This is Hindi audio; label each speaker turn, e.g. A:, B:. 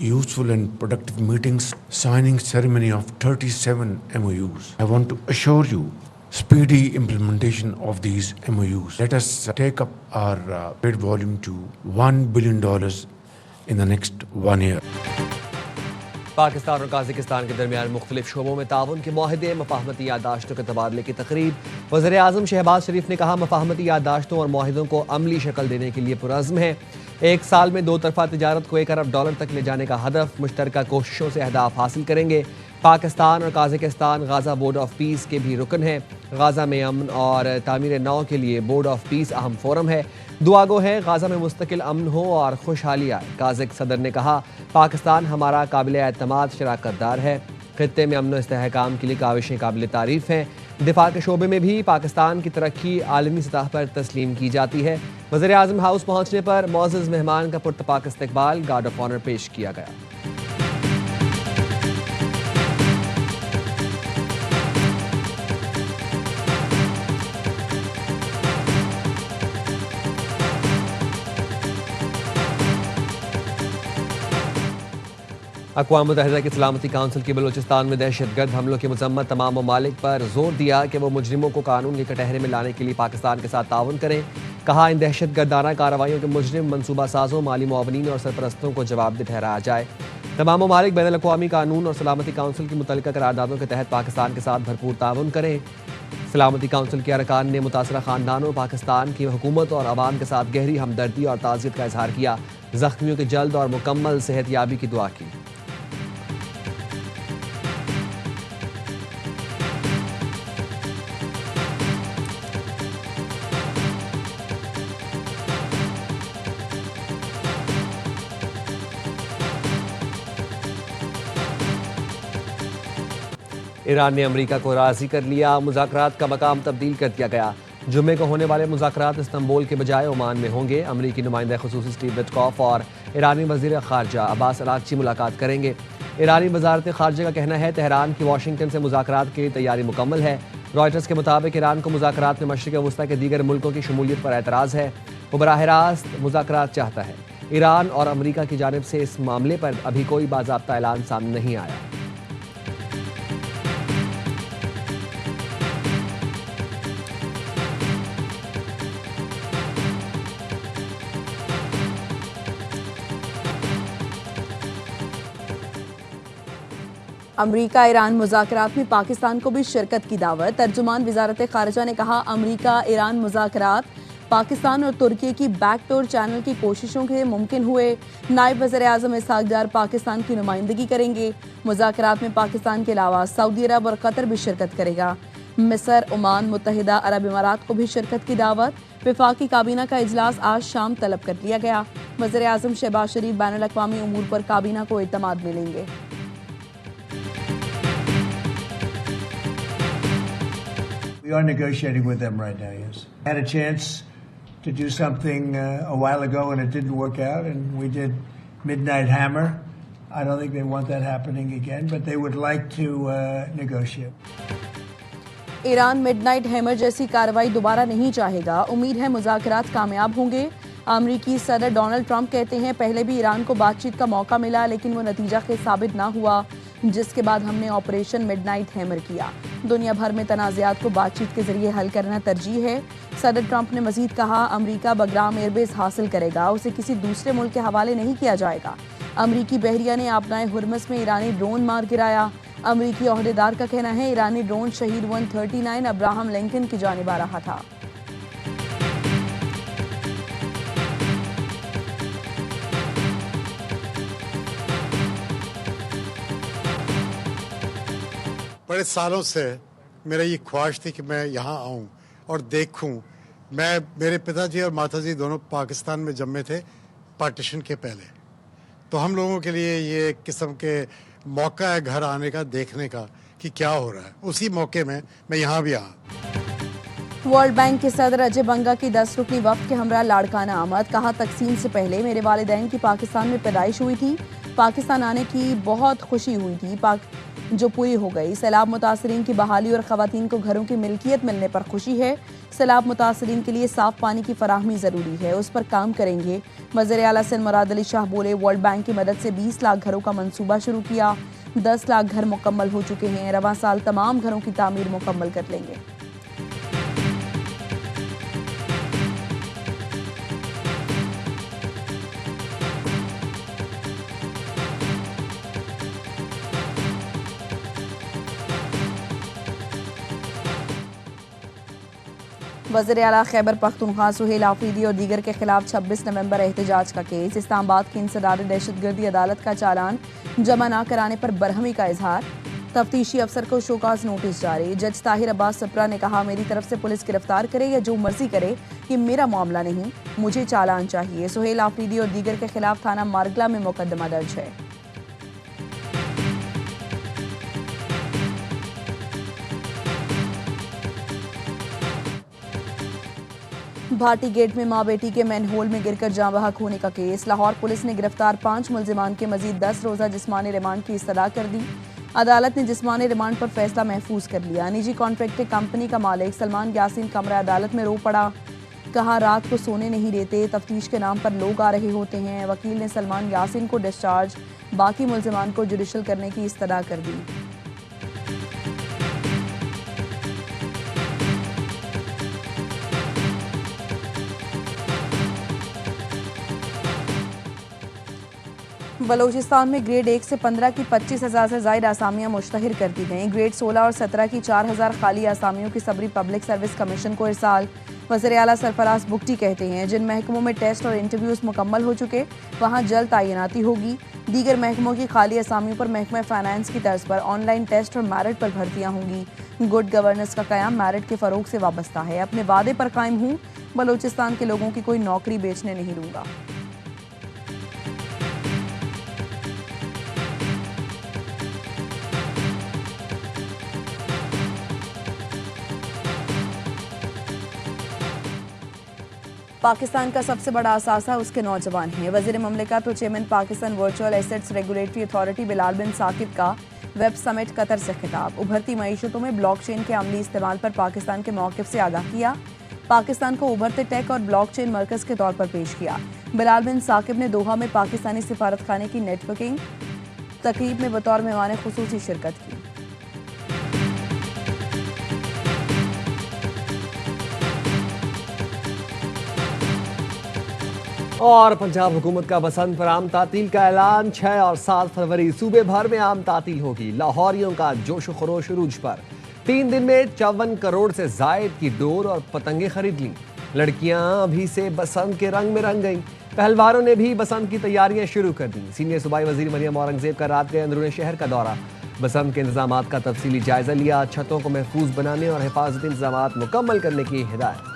A: useful and productive meetings, signing ceremony of 37 MOUs. I want to assure you speedy implementation of these MOUs. Let us take up our trade volume to $1 billion in the next 1 year.
B: Pakistan और काज़ाकिस्तान के दरमियान मुख्तलिफ शोबों में ताउन के मुआहदे, मफाहमती याददाश्तों के तबादले की तकरीब। वज़ीर आज़म शहबाज शरीफ ने कहा, मफाहमती याददाश्तों और मुआहदों को अमली शक्ल देने के लिए पुरज़्म है। 1 साल में 2 तरफ़ा तिजारत को $1 अरब तक ले जाने का हदफ, मुश्तरका कोशिशों से अहदाफ हासिल करेंगे। पाकिस्तान और काज़ाकिस्तान गाज़ा बोर्ड ऑफ पीस के भी रुकन हैं। गाज़ा में अमन और तामीर नौ के लिए बोर्ड ऑफ पीस अहम फोरम है। दुआ गो है गाज़ा में मुस्तकिल अमन हो और खुशहाली आए। काज़ाक सदर ने कहा, पाकिस्तान हमारा काबिल एतमाद शराकतदार है। खित्ते में अमन इस्तेहकाम के लिए काविशें काबिल तारीफ हैं। दिफा के शोबे में भी पाकिस्तान की तरक्की आलमी सतह पर तस्लीम की जाती है। वज़ीर आज़म हाउस पहुँचने पर मोअज़्ज़ज़ मेहमान का पुरतपाक इस्तकबाल, गार्ड ऑफ ऑनर पेश किया गया। अक़वाम मुत्तहिदा की सलामती काउंसिल की बलूचिस्तान में दहशतगर्द हमलों की मज़म्मत तमाम ममालिक पर जोर दिया कि वो मुजरिमों को कानून के कटहरे में लाने के लिए पाकिस्तान के साथ ताउन करें। कहा, इन दहशतगर्दाना कार्रवाइयों के मुजरिम मनसूबा साजों, माली मुआवनीन और सरपरस्तों को जवाबदेह ठहराया जाए। तमाम ममालिक बैनुल अक़वामी कानून और सलामती काउंसिल की मुतल्लिका करारदादों के तहत पाकिस्तान के साथ भरपूर ताउन करें। सलामती काउंसिल के अरकान ने मुतासरा ख़ानदानों, पाकिस्तान की हुकूमत और अवाम के साथ गहरी हमदर्दी और ताज़ियत का इजहार किया। ज़ख्मियों की जल्द और मुकम्मल सेहतयाबी की दुआ की। ईरान ने अमेरिका को राज़ी कर लिया। मुज़ाकरात का मकाम तब्दील कर दिया गया। जुम्मे को होने वाले मुज़ाकरात इस्तांबुल के बजाय ओमान में होंगे। अमरीकी नुमाइंदा ख़ुसूसी स्टीव विटकॉफ और ईरानी वज़ीर ख़ारजा अब्बास अराग़ची मुलाकात करेंगे। ईरानी वज़ारत ख़ारजा का कहना है, तेहरान की वाशिंगटन से मुज़ाकरात की तैयारी मुकम्मल है। रॉयटर्स के मुताबिक ईरान को मुज़ाकरात में मशरिक़ वस्ता के दीगर मुल्कों की शमूलियत पर एतराज़ है। वो बराह रास्त मुज़ाकरात चाहता है। ईरान और अमरीका की जानिब से इस मामले पर अभी कोई बाज़ाब्ता ऐलान सामने नहीं आया।
C: अमरीका ईरान मुज़ाकरात में पाकिस्तान को भी शिरकत की दावत। तर्जुमान वज़ारत ख़ारजा ने कहा, अमरीका ईरान मुज़ाकरात पाकिस्तान और तुर्की की बैकडोर चैनल की कोशिशों के मुमकिन हुए। नायब वज़ीर आज़म इसहाक़ डार पाकिस्तान की नुमाइंदगी करेंगे। मुज़ाकरात में पाकिस्तान के अलावा सऊदी अरब और कतर भी शिरकत करेगा। मिस्र, ओमान, मुत्तहिदा अरब इमारात को भी शिरकत की दावत। वफाकी काबीना का इजलास आज शाम तलब कर लिया गया। वज़ीर आज़म शहबाज शरीफ बैनुल अक़वामी उमूर पर काबीना को इत्तमाद में लेंगे।
D: We are negotiating with them right now, yes. Had a chance to do something a while ago and it didn't work out, and we did Midnight Hammer. I don't think they want that happening again, but they would like to negotiate.
C: Iran midnight hammer जैसी कार्रवाई दोबारा नहीं चाहेगा। उम्मीद है मुज़ाकरात कामयाब होंगे। अमरीकी सदर डोनाल्ड ट्रंप कहते हैं, पहले भी ईरान को बातचीत का मौका मिला लेकिन वो नतीजा के साबित ना हुआ, जिसके बाद हमने ऑपरेशन मिडनाइट हैमर किया। दुनिया भर में तनाज़ात को बातचीत के जरिए हल करना तरजीह है। सदर ट्रंप ने मजीद कहा, अमरीका बगराम एयरबेस हासिल करेगा, उसे किसी दूसरे मुल्क के हवाले नहीं किया जाएगा। अमरीकी बहरिया ने आपनाए हुरमस में ईरानी ड्रोन मार गिराया। अमरीकी ओहदेदार का कहना है, ईरानी ड्रोन शहीद 139 अब्राहम लिंकन की जानिब आ रहा था।
E: बड़े सालों से मेरा ये ख्वाहिश थी कि मैं यहाँ आऊँ और देखूँ। मेरे पिताजी और माताजी दोनों पाकिस्तान में जन्मे थे पार्टीशन के पहले, तो हम लोगों के लिए ये एक किस्म के मौका है घर आने का, देखने का कि क्या हो रहा है। उसी मौके में मैं यहाँ भी आया।
C: वर्ल्ड बैंक के सदर अजय बंगा की 10 रुकनी वफ्द के हमरा लाड़काना आमद। कहा, तकसीम से पहले मेरे वालिदैन की पाकिस्तान में पैदाइश हुई थी। पाकिस्तान आने की बहुत खुशी हुई थी। जो पूरी हो गई। सैलाब मुतासरीन की बहाली और खवातीन को घरों की मिल्कियत मिलने पर खुशी है। सैलाब मुतासरीन के लिए साफ पानी की फराहमी ज़रूरी है, उस पर काम करेंगे। वज़ीर आला सिंध मुराद अली शाह बोले, वर्ल्ड बैंक की मदद से 20 लाख घरों का मंसूबा शुरू किया। 10 लाख घर मुकम्मल हो चुके हैं। रवां साल तमाम घरों की तामीर मुकम्मल कर लेंगे। वज़ीर आला खैबर पख्तूनख्वा सुहेल आफरीदी और दीगर के खिलाफ 26 नवंबर एहतजाज का केस। इस्लामाबाद की इंसदाद दहशतगर्दी अदालत का चालान जमा न कराने पर बरहमी का इजहार। तफ्तीशी अफसर को शोकाज नोटिस जारी। जज ताहिर अब्बास सप्रा ने कहा, मेरी तरफ से पुलिस गिरफ्तार करे या जो मर्जी करे, ये मेरा मामला नहीं, मुझे चालान चाहिए। सुहेल आफरीदी और दीगर के खिलाफ थाना मारगला में मुकदमा दर्ज है। भाटी गेट में मां बेटी के मैनहोल में गिरकर जाँ बहक होने का केस। लाहौर पुलिस ने गिरफ्तार 5 मुल्जिमान के मजीद 10 रोजा जिस्मानी रिमांड की इस्तदा कर दी। अदालत ने जिस्मानी रिमांड पर फैसला महफूज कर लिया। निजी कॉन्ट्रैक्टर कंपनी का मालिक सलमान यासीन कमरा अदालत में रो पड़ा। कहा, रात को सोने नहीं देते, तफ्तीश के नाम पर लोग आ रहे होते हैं। वकील ने सलमान यासीन को डिस्चार्ज, बाकी मुल्जिमान को जुडिशल करने की इस्तदा कर दी। बलूचिस्तान में ग्रेड 1 से 15 की 25,000 से ज़ायद आसामियाँ मुश्तहिर कर दी गईं। ग्रेड 16 और 17 की 4,000 खाली आसामियों की सबरी पब्लिक सर्विस कमीशन को इरसाल। वज़ीर आला सरफराज बुगटी कहते हैं, जिन महकमों में टेस्ट और इंटरव्यूज़ मुकम्मल हो चुके, वहाँ जल्द तैनाती होगी। दीगर महकमों की खाली आसामियों पर महकमा फाइनेंस की तर्ज पर ऑनलाइन टेस्ट और मैरिट पर भर्तियाँ होंगी। गुड गवर्नेंस का क़याम मैरिट के फ़रोग से वाबस्ता है। अपने वादे पर कायम हूँ, बलूचिस्तान के लोगों की कोई नौकरी बेचने नहीं दूंगा। पाकिस्तान का सबसे बड़ा असासा उसके नौजवान हैं। वज़ीर ममलिकत और chairman Pakistan virtual assets regulatory authority Bilal bin Saqib का वेब समिट कतर से खिताब। उभरती मईशतों में ब्लॉकचेन के अमली इस्तेमाल पर पाकिस्तान के मौक़िफ़ से आगाह किया। पाकिस्तान को उभरते टेक और ब्लॉकचेन मरकज़ के तौर पर पेश किया। बिलाल बिन साकिब ने दोहा में पाकिस्तानी सिफारत खाने की नेटवर्किंग तकरीब में बतौर मेहमान खुसूसी शिरकत की।
B: और पंजाब हुकूमत का बसंत पर आम तातील का ऐलान। 6 और 7 फरवरी सूबे भर में आम तातील होगी। लाहौरियों का जोश खरोश उरूज पर। 3 दिन में 54 करोड़ से जायद की डोर और पतंगे खरीद ली। लड़कियां अभी से बसंत के रंग में रंग गईं। पहलवानों ने भी बसंत की तैयारियां शुरू कर दी। सीनियर सूबाई वजीर मरियम औरंगजेब का रात गए अंदरूनी शहर का दौरा। बसंत के इंतजाम का तफसीली जायजा लिया। छतों को महफूज बनाने और हिफाजती इंतजाम मुकम्मल करने की हिदायत।